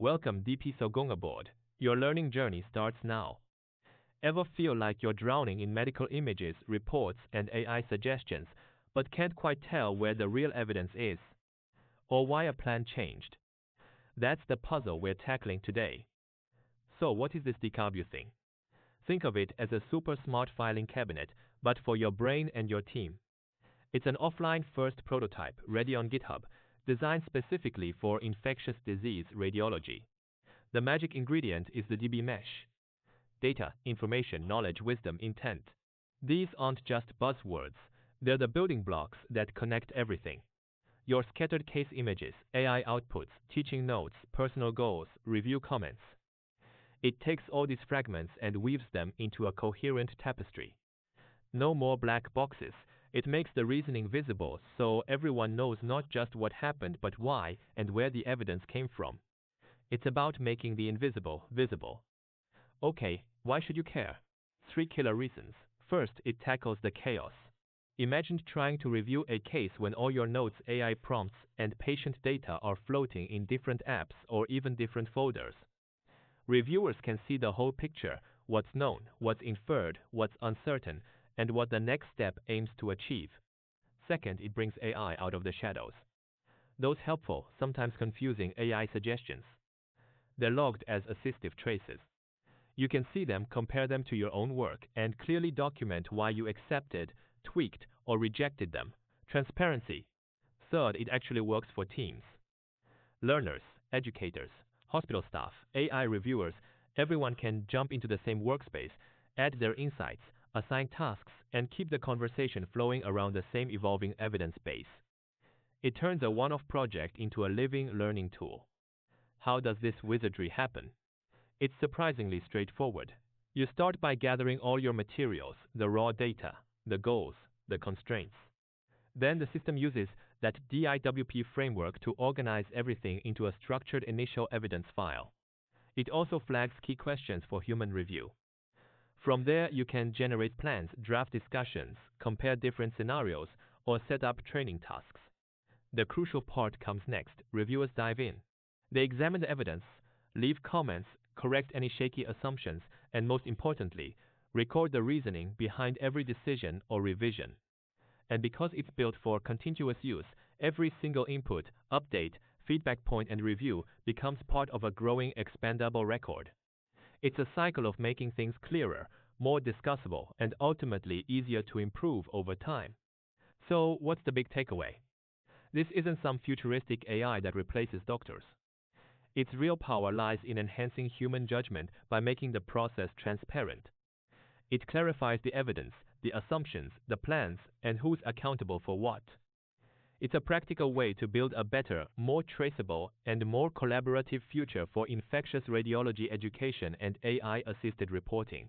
Welcome DP Sogong aboard. Your learning journey starts now. Ever feel like you're drowning in medical images, reports, and AI suggestions, but can't quite tell where the real evidence is? Or why a plan changed? That's the puzzle we're tackling today. So what is this DIKWP thing? Think of it as a super smart filing cabinet, but for your brain and your team. It's an offline-first prototype ready on GitHub, designed specifically for infectious disease radiology. The magic ingredient is the DB mesh. Data, information, knowledge, wisdom, intent. These aren't just buzzwords. They're the building blocks that connect everything. Your scattered case images, AI outputs, teaching notes, personal goals, review comments. It takes all these fragments and weaves them into a coherent tapestry. No more black boxes. It makes the reasoning visible so everyone knows not just what happened but why and where the evidence came from. It's about making the invisible visible. Okay, why should you care? 3 killer reasons. First, it tackles the chaos. Imagine trying to review a case when all your notes, AI prompts, and patient data are floating in different apps or even different folders. Reviewers can see the whole picture, what's known, what's inferred, what's uncertain, and what the next step aims to achieve. Second, it brings AI out of the shadows. Those helpful, sometimes confusing AI suggestions. They're logged as assistive traces. You can see them, compare them to your own work, and clearly document why you accepted, tweaked, or rejected them. Transparency. Third, it actually works for teams. Learners, educators, hospital staff, AI reviewers, everyone can jump into the same workspace, add their insights, assign tasks, and keep the conversation flowing around the same evolving evidence base. It turns a one-off project into a living learning tool. How does this wizardry happen? It's surprisingly straightforward. You start by gathering all your materials, the raw data, the goals, the constraints. Then the system uses that DIKWP framework to organize everything into a structured initial evidence file. It also flags key questions for human review. From there, you can generate plans, draft discussions, compare different scenarios, or set up training tasks. The crucial part comes next. Reviewers dive in. They examine the evidence, leave comments, correct any shaky assumptions, and most importantly, record the reasoning behind every decision or revision. And because it's built for continuous use, every single input, update, feedback point, and review becomes part of a growing, expandable record. It's a cycle of making things clearer, more discussable, and ultimately easier to improve over time. So, what's the big takeaway? This isn't some futuristic AI that replaces doctors. Its real power lies in enhancing human judgment by making the process transparent. It clarifies the evidence, the assumptions, the plans, and who's accountable for what. It's a practical way to build a better, more traceable, and more collaborative future for infectious radiology education and AI-assisted reporting.